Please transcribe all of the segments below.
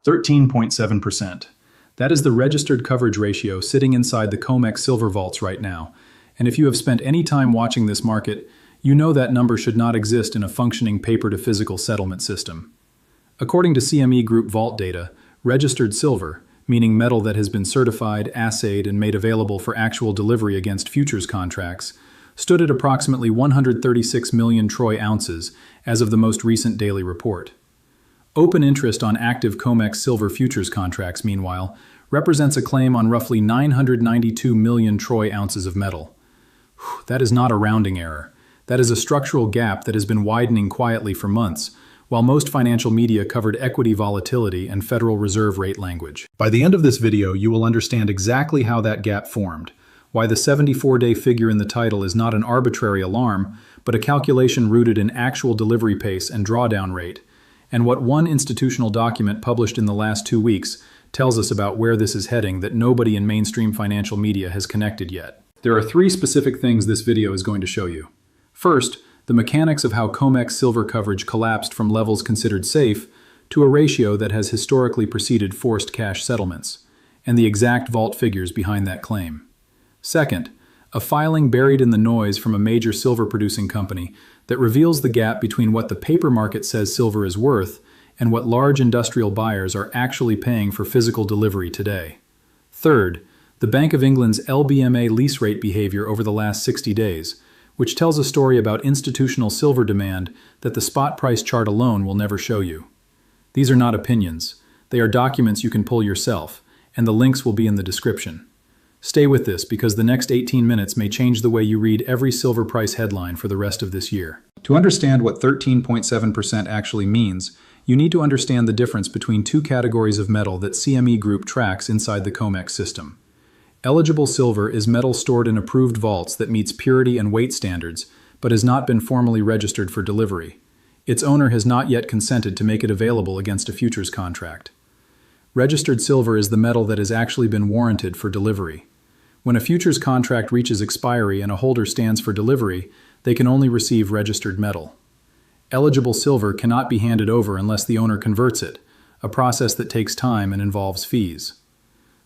13.7%. That is the registered coverage ratio sitting inside the COMEX silver vaults right now. And if you have spent any time watching this market, you know that number should not exist in a functioning paper-to-physical settlement system. According to CME Group vault data, registered silver, meaning metal that has been certified, assayed, and made available for actual delivery against futures contracts, stood at approximately 136 million troy ounces as of the most recent daily report. Open interest on active COMEX silver futures contracts, meanwhile, represents a claim on roughly 992 million troy ounces of metal. That is not a rounding error. That is a structural gap that has been widening quietly for months, while most financial media covered equity volatility and Federal Reserve rate language. By the end of this video, you will understand exactly how that gap formed, why the 74-day figure in the title is not an arbitrary alarm, but a calculation rooted in actual delivery pace and drawdown rate, and what one institutional document published in the last 2 weeks tells us about where this is heading that nobody in mainstream financial media has connected yet. There are 3 specific things this video is going to show you. First, the mechanics of how COMEX silver coverage collapsed from levels considered safe to a ratio that has historically preceded forced cash settlements, and the exact vault figures behind that claim. Second, a filing buried in the noise from a major silver-producing company that reveals the gap between what the paper market says silver is worth and what large industrial buyers are actually paying for physical delivery today. Third, the Bank of England's LBMA lease rate behavior over the last 60 days, which tells a story about institutional silver demand that the spot price chart alone will never show you. These are not opinions. They are documents you can pull yourself, and the links will be in the description. Stay with this because the next 18 minutes may change the way you read every silver price headline for the rest of this year. To understand what 13.7% actually means, you need to understand the difference between 2 categories of metal that CME Group tracks inside the COMEX system. Eligible silver is metal stored in approved vaults that meets purity and weight standards, but has not been formally registered for delivery. Its owner has not yet consented to make it available against a futures contract. Registered silver is the metal that has actually been warranted for delivery. When a futures contract reaches expiry and a holder stands for delivery, they can only receive registered metal. Eligible silver cannot be handed over unless the owner converts it, a process that takes time and involves fees.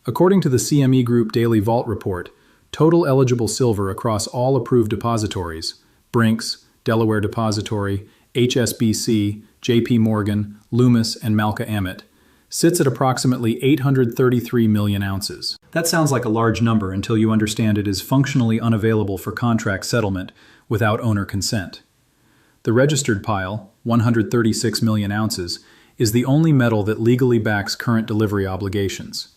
According to the CME Group Daily Vault Report, total eligible silver across all approved depositories, Brinks, Delaware Depository, HSBC, JP Morgan, Loomis, and Malka Amit, sits at approximately 833 million ounces. That sounds like a large number until you understand it is functionally unavailable for contract settlement without owner consent. The registered pile, 136 million ounces, is the only metal that legally backs current delivery obligations.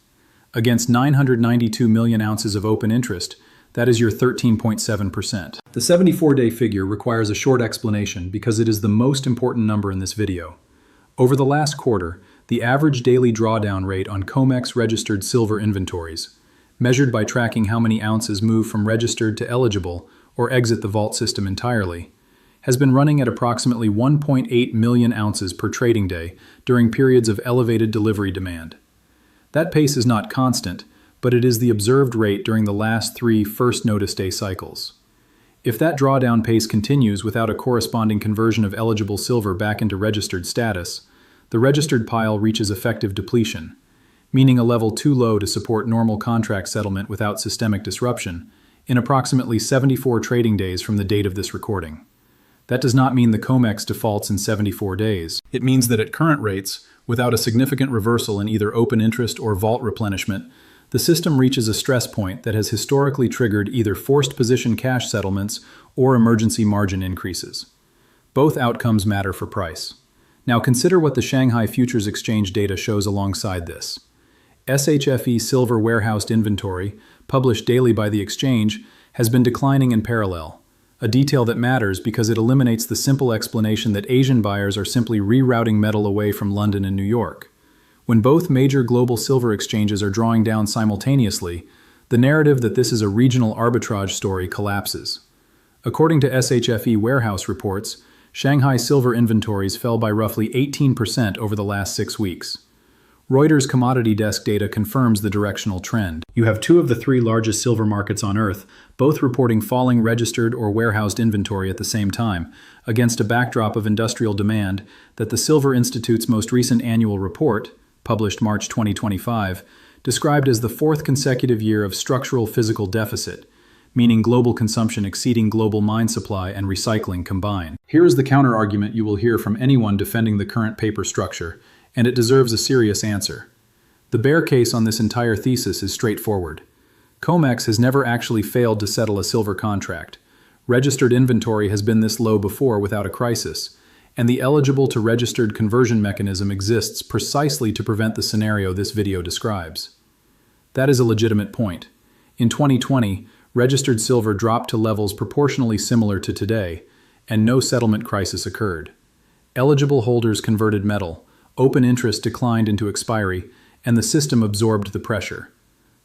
Against 992 million ounces of open interest, that is your 13.7%. The 74-day figure requires a short explanation because it is the most important number in this video. Over the last quarter, the average daily drawdown rate on COMEX registered silver inventories, measured by tracking how many ounces move from registered to eligible or exit the vault system entirely, has been running at approximately 1.8 million ounces per trading day during periods of elevated delivery demand. That pace is not constant, but it is the observed rate during the last 3 first notice day cycles. If that drawdown pace continues without a corresponding conversion of eligible silver back into registered status, the registered pile reaches effective depletion, meaning a level too low to support normal contract settlement without systemic disruption, in approximately 74 trading days from the date of this recording. That does not mean the COMEX defaults in 74 days. It means that at current rates, without a significant reversal in either open interest or vault replenishment, the system reaches a stress point that has historically triggered either forced position cash settlements or emergency margin increases. Both outcomes matter for price. Now consider what the Shanghai Futures Exchange data shows alongside this. SHFE silver warehoused inventory, published daily by the exchange, has been declining in parallel, a detail that matters because it eliminates the simple explanation that Asian buyers are simply rerouting metal away from London and New York. When both major global silver exchanges are drawing down simultaneously, the narrative that this is a regional arbitrage story collapses. According to SHFE warehouse reports, Shanghai silver inventories fell by roughly 18% over the last 6 weeks. Reuters commodity desk data confirms the directional trend. You have 2 of the 3 largest silver markets on Earth, both reporting falling registered or warehoused inventory at the same time, against a backdrop of industrial demand that the Silver Institute's most recent annual report, published March 2025, described as the fourth consecutive year of structural physical deficit, meaning global consumption exceeding global mine supply and recycling combined. Here is the counter-argument you will hear from anyone defending the current paper structure, and it deserves a serious answer. The bear case on this entire thesis is straightforward. COMEX has never actually failed to settle a silver contract. Registered inventory has been this low before without a crisis, and the eligible to registered conversion mechanism exists precisely to prevent the scenario this video describes. That is a legitimate point. In 2020, registered silver dropped to levels proportionally similar to today, and no settlement crisis occurred. Eligible holders converted metal, open interest declined into expiry, and the system absorbed the pressure.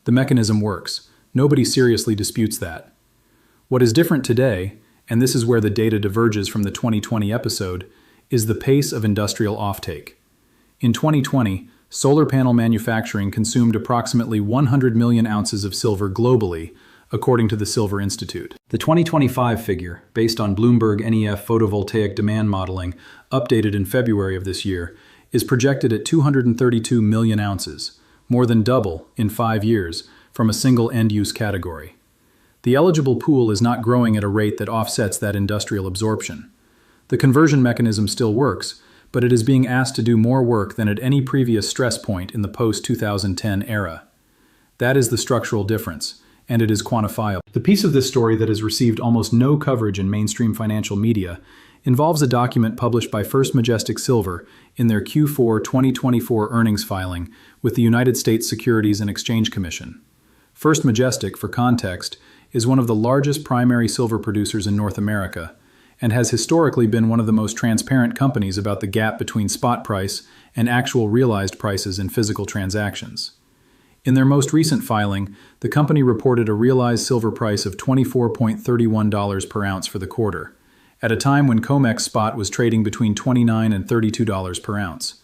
The mechanism works. Nobody seriously disputes that. What is different today, and this is where the data diverges from the 2020 episode, is the pace of industrial offtake. In 2020, solar panel manufacturing consumed approximately 100 million ounces of silver globally, according to the Silver Institute. The 2025 figure, based on Bloomberg NEF photovoltaic demand modeling, updated in February of this year, is projected at 232 million ounces, more than double in 5 years from a single end-use category. The eligible pool is not growing at a rate that offsets that industrial absorption. The conversion mechanism still works, but it is being asked to do more work than at any previous stress point in the post-2010 era. That is the structural difference, and it is quantifiable. The piece of this story that has received almost no coverage in mainstream financial media involves a document published by First Majestic Silver in their Q4 2024 earnings filing with the United States Securities and Exchange Commission. First Majestic, for context, is one of the largest primary silver producers in North America and has historically been one of the most transparent companies about the gap between spot price and actual realized prices in physical transactions. In their most recent filing, the company reported a realized silver price of $24.31 per ounce for the quarter, at a time when COMEX spot was trading between $29 and $32 per ounce.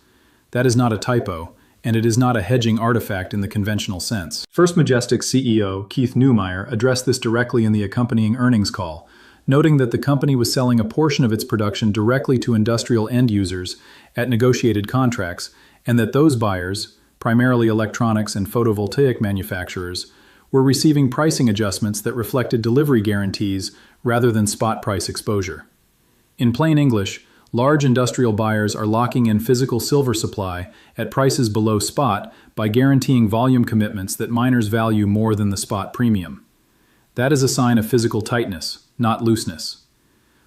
That is not a typo, and it is not a hedging artifact in the conventional sense. First Majestic CEO Keith Neumeyer addressed this directly in the accompanying earnings call, noting that the company was selling a portion of its production directly to industrial end users at negotiated contracts, and that those buyers, primarily electronics and photovoltaic manufacturers, were receiving pricing adjustments that reflected delivery guarantees rather than spot price exposure. In plain English, large industrial buyers are locking in physical silver supply at prices below spot by guaranteeing volume commitments that miners value more than the spot premium. That is a sign of physical tightness, not looseness.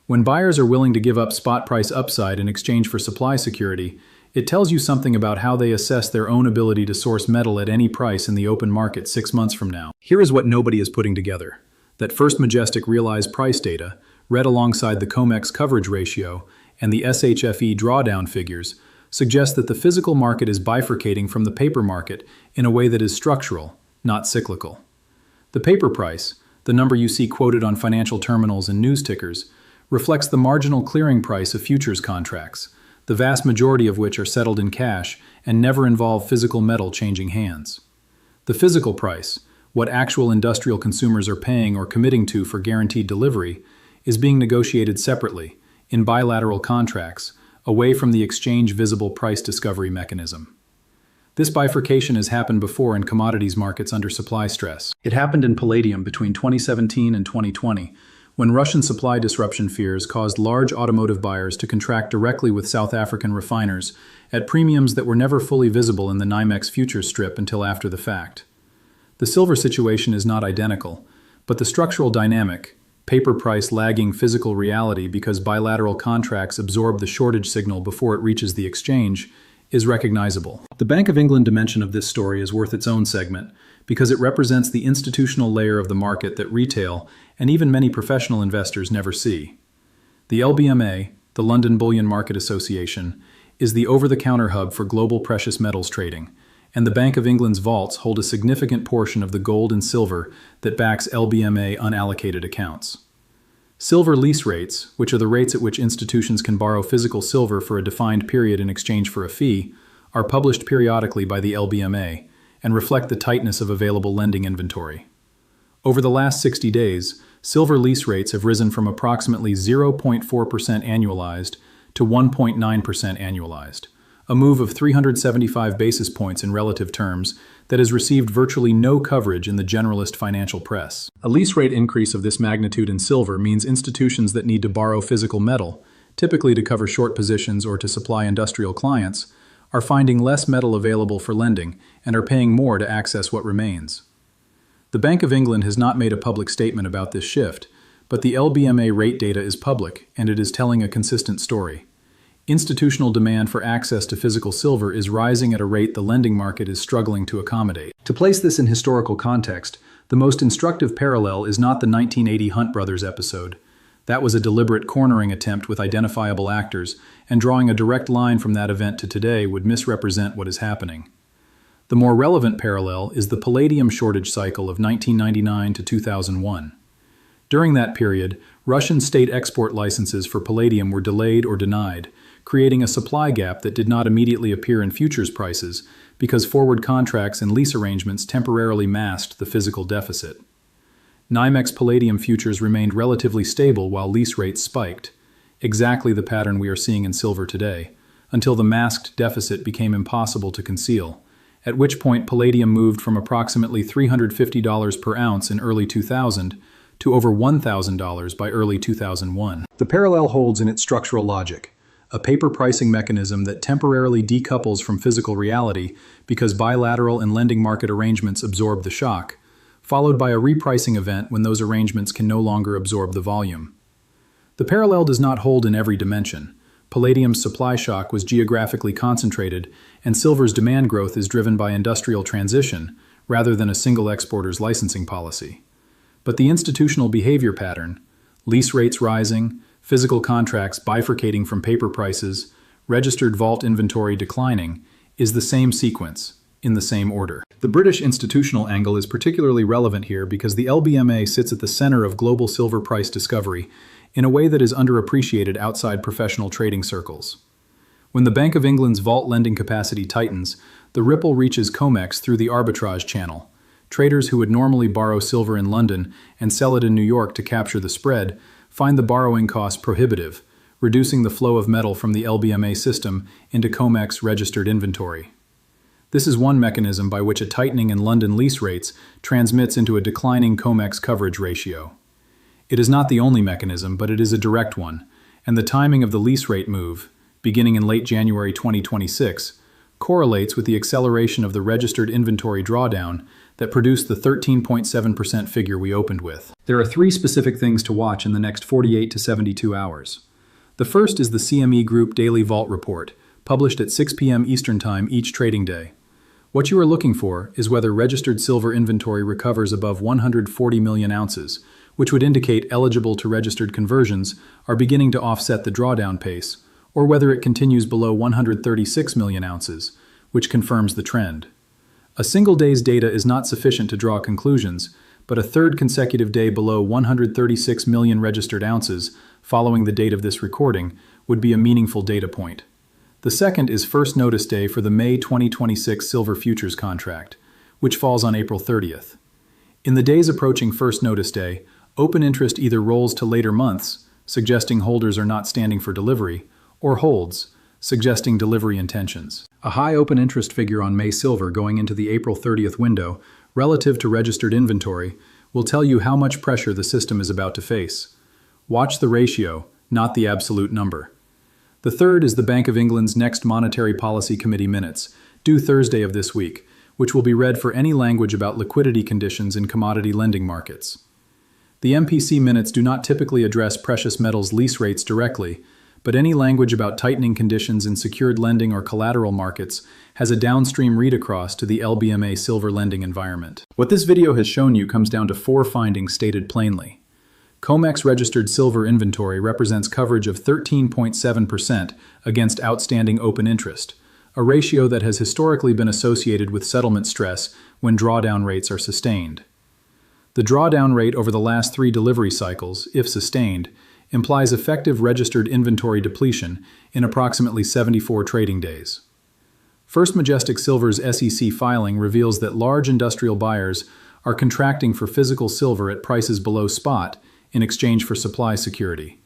When buyers are willing to give up spot price upside in exchange for supply security, it tells you something about how they assess their own ability to source metal at any price in the open market 6 months from now. Here is what nobody is putting together. That First Majestic realized price data, read alongside the COMEX coverage ratio and the SHFE drawdown figures, suggests that the physical market is bifurcating from the paper market in a way that is structural, not cyclical. The paper price, the number you see quoted on financial terminals and news tickers, reflects the marginal clearing price of futures contracts, the vast majority of which are settled in cash and never involve physical metal changing hands. The physical price, what actual industrial consumers are paying or committing to for guaranteed delivery, is being negotiated separately, in bilateral contracts, away from the exchange-visible price discovery mechanism. This bifurcation has happened before in commodities markets under supply stress. It happened in palladium between 2017 and 2020, when Russian supply disruption fears caused large automotive buyers to contract directly with South African refiners at premiums that were never fully visible in the NYMEX futures strip until after the fact. The silver situation is not identical, but the structural dynamic, paper price lagging physical reality because bilateral contracts absorb the shortage signal before it reaches the exchange, is recognizable. The Bank of England dimension of this story is worth its own segment because it represents the institutional layer of the market that retail and even many professional investors never see. The LBMA, the London Bullion Market Association, is the over-the-counter hub for global precious metals trading, and the Bank of England's vaults hold a significant portion of the gold and silver that backs LBMA unallocated accounts. Silver lease rates, which are the rates at which institutions can borrow physical silver for a defined period in exchange for a fee, are published periodically by the LBMA and reflect the tightness of available lending inventory. Over the last 60 days, silver lease rates have risen from approximately 0.4% annualized to 1.9% annualized, a move of 375 basis points in relative terms that has received virtually no coverage in the generalist financial press. A lease rate increase of this magnitude in silver means institutions that need to borrow physical metal, typically to cover short positions or to supply industrial clients, are finding less metal available for lending and are paying more to access what remains. The Bank of England has not made a public statement about this shift, but the LBMA rate data is public and it is telling a consistent story. Institutional demand for access to physical silver is rising at a rate the lending market is struggling to accommodate. To place this in historical context, the most instructive parallel is not the 1980 Hunt Brothers episode. That was a deliberate cornering attempt with identifiable actors, and drawing a direct line from that event to today would misrepresent what is happening. The more relevant parallel is the palladium shortage cycle of 1999 to 2001. During that period, Russian state export licenses for palladium were delayed or denied, creating a supply gap that did not immediately appear in futures prices because forward contracts and lease arrangements temporarily masked the physical deficit. NYMEX palladium futures remained relatively stable while lease rates spiked, exactly the pattern we are seeing in silver today, until the masked deficit became impossible to conceal, at which point palladium moved from approximately $350 per ounce in early 2000 to over $1,000 by early 2001. The parallel holds in its structural logic, a paper pricing mechanism that temporarily decouples from physical reality because bilateral and lending market arrangements absorb the shock, followed by a repricing event when those arrangements can no longer absorb the volume. The parallel does not hold in every dimension. Palladium's supply shock was geographically concentrated, and silver's demand growth is driven by industrial transition rather than a single exporter's licensing policy. But the institutional behavior pattern, lease rates rising, physical contracts bifurcating from paper prices, registered vault inventory declining, is the same sequence, in the same order. The British institutional angle is particularly relevant here because the LBMA sits at the center of global silver price discovery in a way that is underappreciated outside professional trading circles. When the Bank of England's vault lending capacity tightens, the ripple reaches COMEX through the arbitrage channel. Traders who would normally borrow silver in London and sell it in New York to capture the spread find the borrowing cost prohibitive, reducing the flow of metal from the LBMA system into COMEX registered inventory. This is one mechanism by which a tightening in London lease rates transmits into a declining COMEX coverage ratio. It is not the only mechanism, but it is a direct one, and the timing of the lease rate move, beginning in late January 2026, correlates with the acceleration of the registered inventory drawdown that produced the 13.7% figure we opened with. There are three specific things to watch in the next 48 to 72 hours. The first is the CME Group Daily Vault Report, published at 6 p.m. Eastern Time each trading day. What you are looking for is whether registered silver inventory recovers above 140 million ounces, which would indicate eligible to registered conversions are beginning to offset the drawdown pace, or whether it continues below 136 million ounces, which confirms the trend. A single day's data is not sufficient to draw conclusions, but a third consecutive day below 136 million registered ounces following the date of this recording would be a meaningful data point. The second is first notice day for the May 2026 silver futures contract, which falls on April 30th. In the days approaching first notice day, open interest either rolls to later months, suggesting holders are not standing for delivery, or holds, suggesting delivery intentions. A high open interest figure on May silver going into the April 30th window, relative to registered inventory, will tell you how much pressure the system is about to face. Watch the ratio, not the absolute number. The third is the Bank of England's next Monetary Policy Committee minutes, due Thursday of this week, which will be read for any language about liquidity conditions in commodity lending markets. The MPC minutes do not typically address precious metals lease rates directly, but any language about tightening conditions in secured lending or collateral markets has a downstream read across to the LBMA silver lending environment. What this video has shown you comes down to four findings stated plainly. COMEX registered silver inventory represents coverage of 13.7% against outstanding open interest, a ratio that has historically been associated with settlement stress when drawdown rates are sustained. The drawdown rate over the last three delivery cycles, if sustained, implies effective registered inventory depletion in approximately 74 trading days. First Majestic Silver's SEC filing reveals that large industrial buyers are contracting for physical silver at prices below spot in exchange for supply security,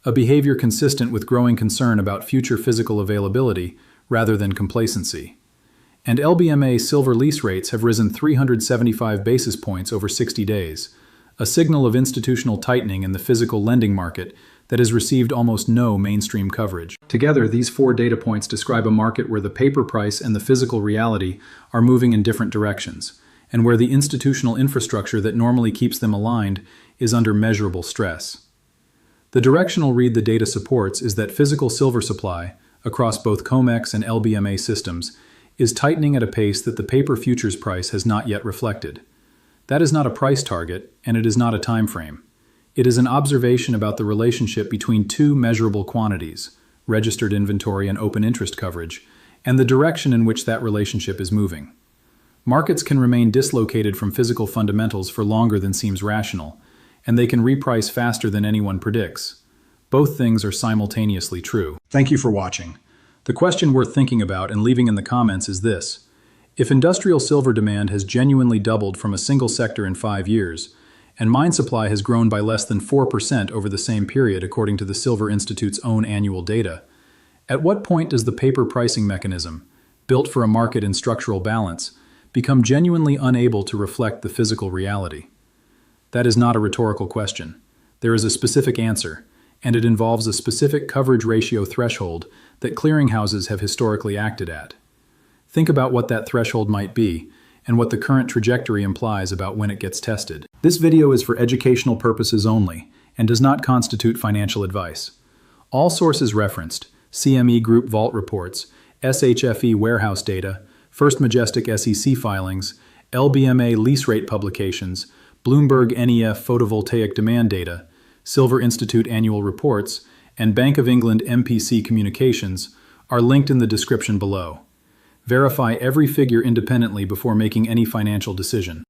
a behavior consistent with growing concern about future physical availability rather than complacency. And LBMA silver lease rates have risen 375 basis points over 60 days, a signal of institutional tightening in the physical lending market that has received almost no mainstream coverage. Together, these four data points describe a market where the paper price and the physical reality are moving in different directions, and where the institutional infrastructure that normally keeps them aligned is under measurable stress. The directional read the data supports is that physical silver supply, across both COMEX and LBMA systems, is tightening at a pace that the paper futures price has not yet reflected. That is not a price target, and it is not a time frame. It is an observation about the relationship between two measurable quantities, registered inventory and open interest coverage, and the direction in which that relationship is moving. Markets can remain dislocated from physical fundamentals for longer than seems rational, and they can reprice faster than anyone predicts. Both things are simultaneously true. Thank you for watching. The question worth thinking about and leaving in the comments is this: if industrial silver demand has genuinely doubled from a single sector in 5 years, and mine supply has grown by less than 4% over the same period according to the Silver Institute's own annual data, at what point does the paper pricing mechanism, built for a market in structural balance, become genuinely unable to reflect the physical reality? That is not a rhetorical question. There is a specific answer, and it involves a specific coverage ratio threshold that clearinghouses have historically acted at. Think about what that threshold might be, and what the current trajectory implies about when it gets tested. This video is for educational purposes only, and does not constitute financial advice. All sources referenced, CME Group Vault reports, SHFE warehouse data, First Majestic SEC filings, LBMA lease rate publications, Bloomberg NEF photovoltaic demand data, Silver Institute annual reports, and Bank of England MPC communications are linked in the description below. Verify every figure independently before making any financial decision.